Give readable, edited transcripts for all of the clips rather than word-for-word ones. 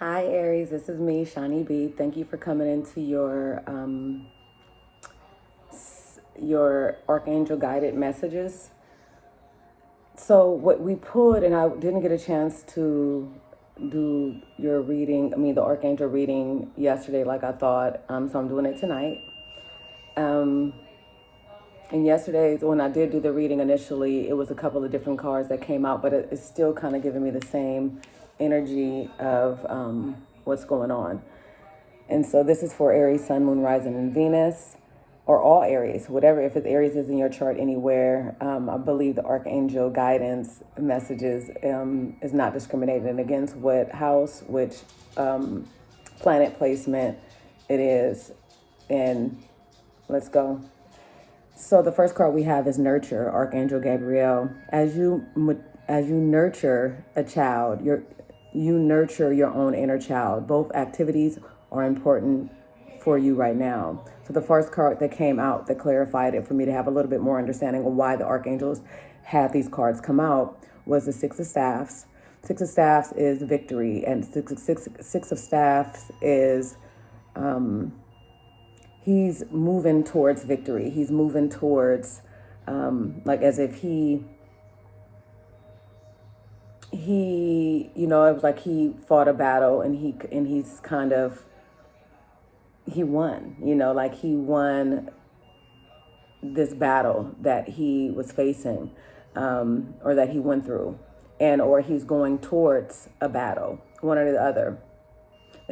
Hi Aries, this is me, Shani B. Thank you for coming into your Archangel guided messages. So what we pulled, and I didn't get a chance to do your reading, the Archangel reading yesterday like I thought, so I'm doing it tonight. And yesterday, when I did do the reading initially, it was a couple of different cards that came out, but it's still kind of giving me the same energy of what's going on. And so this is for Aries, Sun, Moon, Rising, and Venus, or all Aries, whatever. If it's Aries is in your chart anywhere, I believe the Archangel guidance messages is not discriminating against what house, which planet placement it is. And let's go. So the first card we have is Nurture, Archangel Gabriel. As you nurture a child, you nurture your own inner child. Both activities are important for you right now. So the first card that came out that clarified it for me to have a little bit more understanding of why the archangels had these cards come out was the Six of Staffs. Six of Staffs is victory, and Six of Staffs is he's moving towards victory. He's moving towards like as if he it was like he fought a battle and he's kind of he won, like he won this battle that he was facing, or that he went through, or he's going towards a battle, one or the other.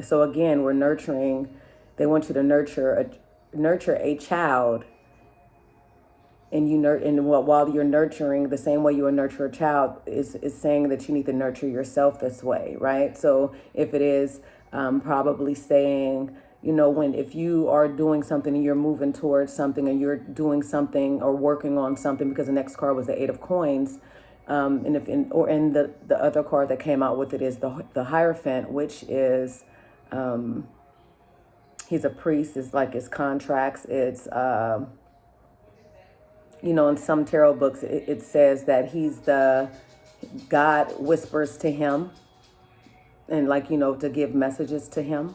So again, we're nurturing. They want you to nurture a child, and while you're nurturing, the same way you would nurture a child is saying that you need to nurture yourself this way, right? So if it is probably saying, if you are doing something and you're moving towards something and you're doing something or working on something, because the next card was the Eight of Coins, and the other card that came out with it is the Hierophant, which is he's a priest. It's like his contracts. It's in some tarot books, it says that he's God whispers to him, and to give messages to him.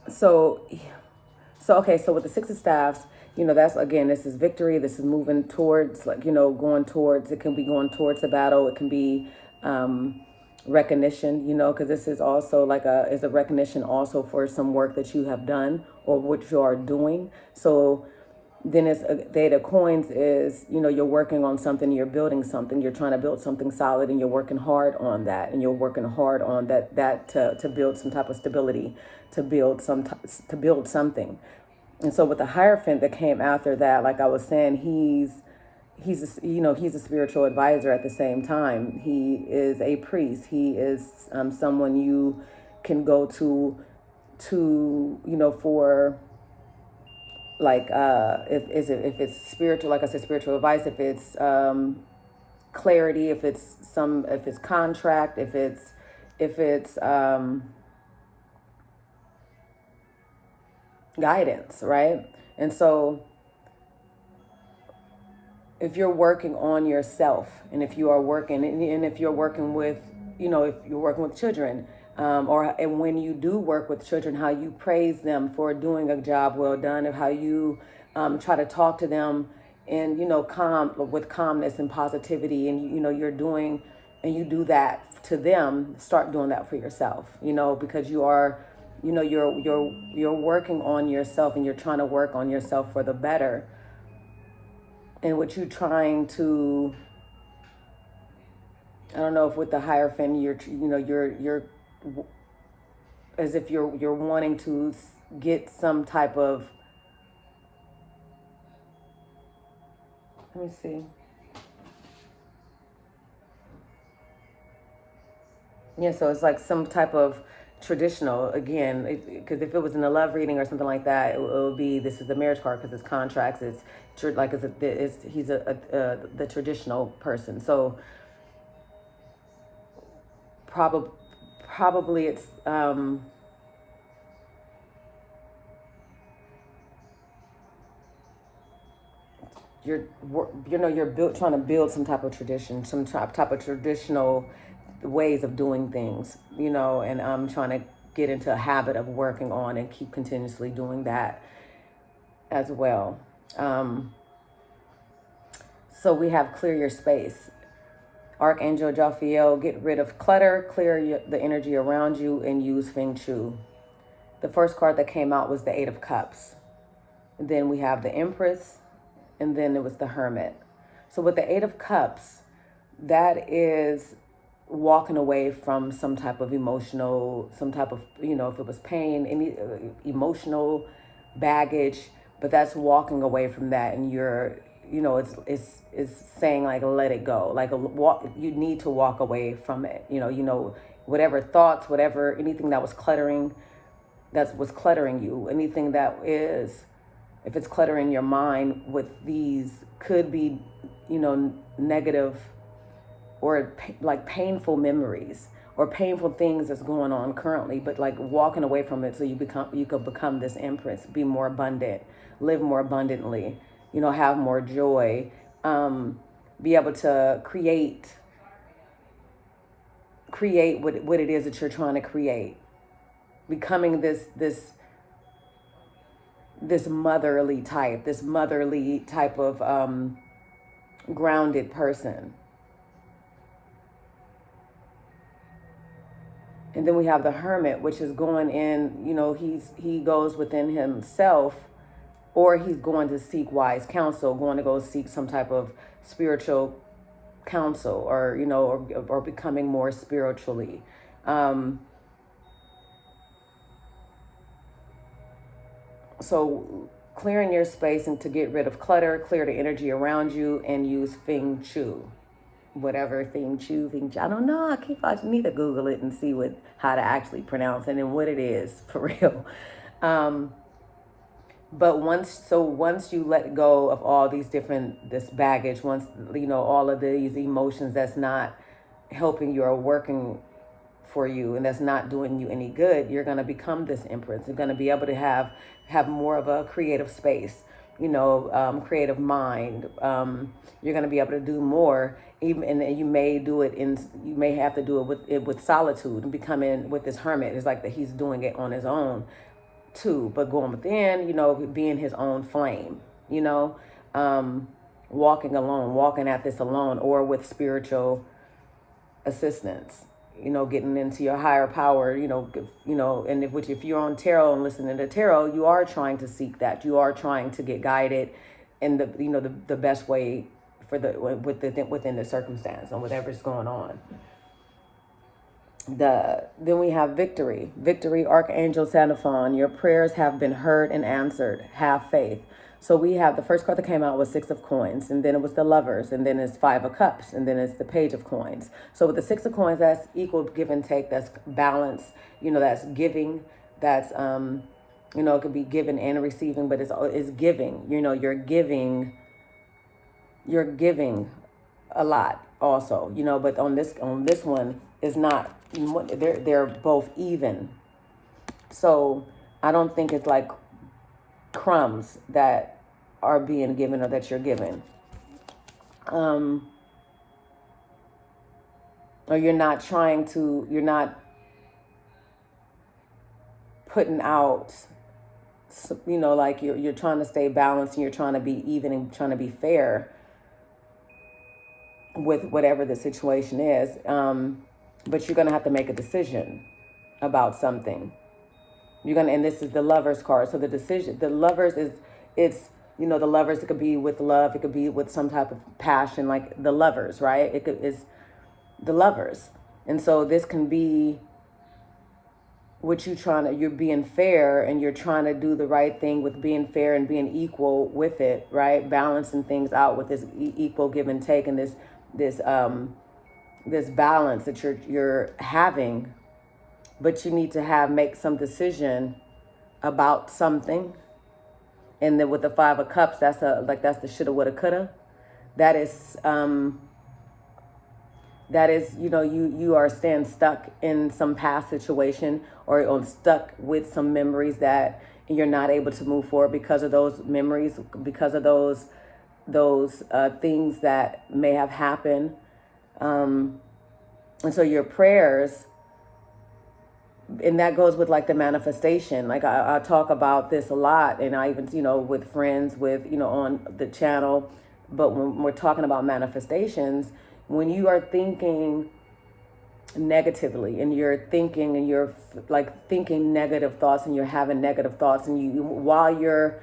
So okay, so with the Six of Staffs, that's, again, this is victory. This is moving towards, going towards, it can be going towards a battle. It can be recognition, because this is also is a recognition also for some work that you have done or what you are doing. So then it's the Eight of Coins is, you're working on something, you're building something, you're trying to build something solid, and you're working hard on that, and you're working hard on that to build some type of stability, to build something. And so with the Hierophant that came after that, like I was saying, he's a spiritual advisor at the same time. He is a priest. He is someone you can go to for if it's spiritual, like I said, spiritual advice, if it's clarity, if it's contract, if it's guidance, right? And so if you're working on yourself, and if you are working, and if you're working with, if you're working with children, and when you do work with children, how you praise them for doing a job well done, and how you try to talk to them in, with calmness and positivity, and you're doing, and you do that to them. Start doing that for yourself, because you are, you're working on yourself, and you're trying to work on yourself for the better. And what you're trying to, I don't know if with the Hierophant, you're as if you're wanting to get some type of, let me see. Yeah, so it's like some type of traditional, again, because if it was in a love reading or something like that, it would be, this is the marriage card because it's contracts. He's the traditional person. So probably it's you're trying to build some type of tradition, some type of traditional ways of doing things, and I'm trying to get into a habit of working on and keep continuously doing that as well. So we have clear your space. Archangel Jophiel, get rid of clutter, clear the energy around you, and use Feng Shui. The first card that came out was the Eight of Cups. And then we have the Empress, and then it was the Hermit. So with the Eight of Cups, that is walking away from some type of emotional, some type of, if it was pain, any emotional baggage, but that's walking away from that, and you're, it's saying like, let it go, like you need to walk away from it, whatever thoughts, whatever, anything that was cluttering you, anything that is, if it's cluttering your mind with these, could be, negative or like painful memories or painful things that's going on currently, but like walking away from it so you could become this Empress, be more abundant, live more abundantly, have more joy, be able to create what it is that you're trying to create, becoming this motherly type of grounded person. And then we have the Hermit, which is going in, he goes within himself, or he's going to seek wise counsel, going to go seek some type of spiritual counsel, or, or becoming more spiritually. So clearing your space and to get rid of clutter, clear the energy around you, and use Feng Shui. Whatever Feng Shui, I don't know. I need to Google it and see how to actually pronounce it and what it is for real. But once you let go of all these this baggage, once all of these emotions that's not helping you or working for you and that's not doing you any good, you're gonna become this Empress. You're gonna be able to have more of a creative space, creative mind. You're going to be able to do more, even, and you may have to do it with solitude, and becoming with this Hermit. It's like that he's doing it on his own too, but going within, being his own flame, walking alone, walking at this alone, or with spiritual assistance, getting into your higher power, and if you're on tarot and listening to tarot, you are trying to seek that. You are trying to get guided in the best way within the circumstance and whatever's going on. Then we have Victory. Victory, Archangel Sanaphon. Your prayers have been heard and answered. Have faith. So we have the first card that came out was Six of Coins, and then it was the Lovers, and then it's Five of Cups, and then it's the Page of Coins. So with the Six of Coins, that's equal give and take, that's balance, that's giving, that's it could be giving and receiving, but it's giving. You're giving a lot also, but on this one is not, they're both even. So I don't think it's like crumbs that are being given or that you're given. Or you're not putting out, like you're trying to stay balanced and you're trying to be even and trying to be fair with whatever the situation is. But you're going to have to make a decision about something. And this is the Lovers card. So the Lovers the Lovers, it could be with love, it could be with some type of passion, like the Lovers, right? It's the Lovers. And so this can be what you're being fair, and you're trying to do the right thing with being fair and being equal with it, right? Balancing things out with this equal give and take, and this balance that you're having. But you need to make some decision about something. And then with the Five of Cups, that's the shoulda, woulda, coulda. That is you are staying stuck in some past situation, or stuck with some memories that you're not able to move forward because of those memories, because of those those things that may have happened. And so your prayers, and that goes with like the manifestation. Like I talk about this a lot, and I even, with friends, with, on the channel. But when we're talking about manifestations, when you are thinking negatively and you're thinking and you're like thinking negative thoughts and you're having negative thoughts, and you while you're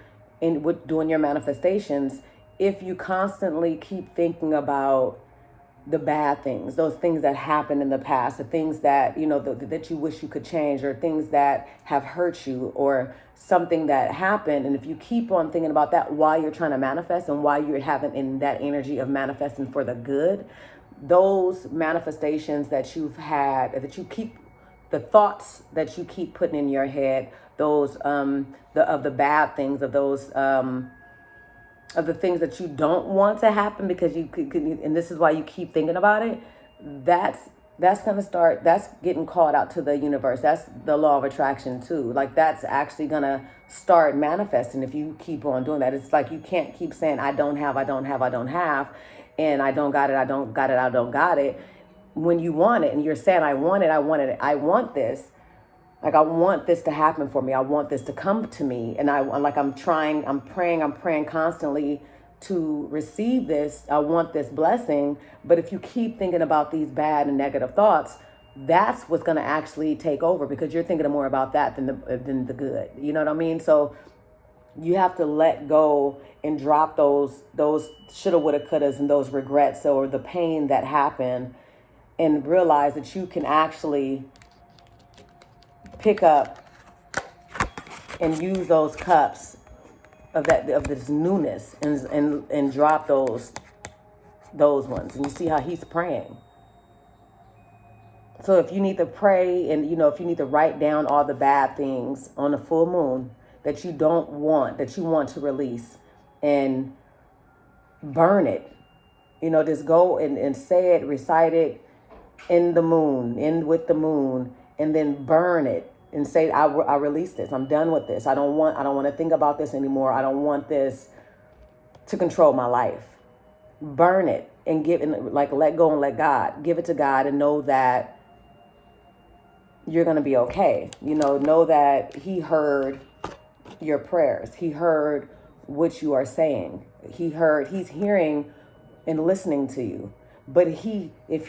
doing your manifestations, if you constantly keep thinking about the bad things, those things that happened in the past, the things that, that you wish you could change, or things that have hurt you, or something that happened. And if you keep on thinking about that while you're trying to manifest, and while you're having in that energy of manifesting for the good, those manifestations that you've had, that you keep, the thoughts that you keep putting in your head, those, of the bad things, of those, of the things that you don't want to happen, because you could, and this is why you keep thinking about it, that's going to start, that's getting called out to the universe. That's the law of attraction too. Like that's actually going to start manifesting if you keep on doing that. It's like you can't keep saying, I don't have, and I don't got it, I don't got it. When you want it and you're saying, I want it, I want this. Like, I want this to happen for me. I want this to come to me. And I'm praying constantly to receive this. I want this blessing. But if you keep thinking about these bad and negative thoughts, that's what's going to actually take over, because you're thinking more about that than the good. You know what I mean? So you have to let go and drop those shoulda, woulda, couldas, and those regrets, or the pain that happened, and realize that you can actually pick up and use those cups of this newness, and drop those ones. And you see how he's praying. So if you need to pray, and if you need to write down all the bad things on a full moon that you don't want, that you want to release, and burn it, just go and say it, recite it with the moon, and then burn it and say, I release this. I'm done with this. I don't want to think about this anymore. I don't want this to control my life. Burn it and let go and let God. Give it to God, and know that you're going to be okay. Know that he heard your prayers. He heard what you are saying. He's hearing and listening to you. But if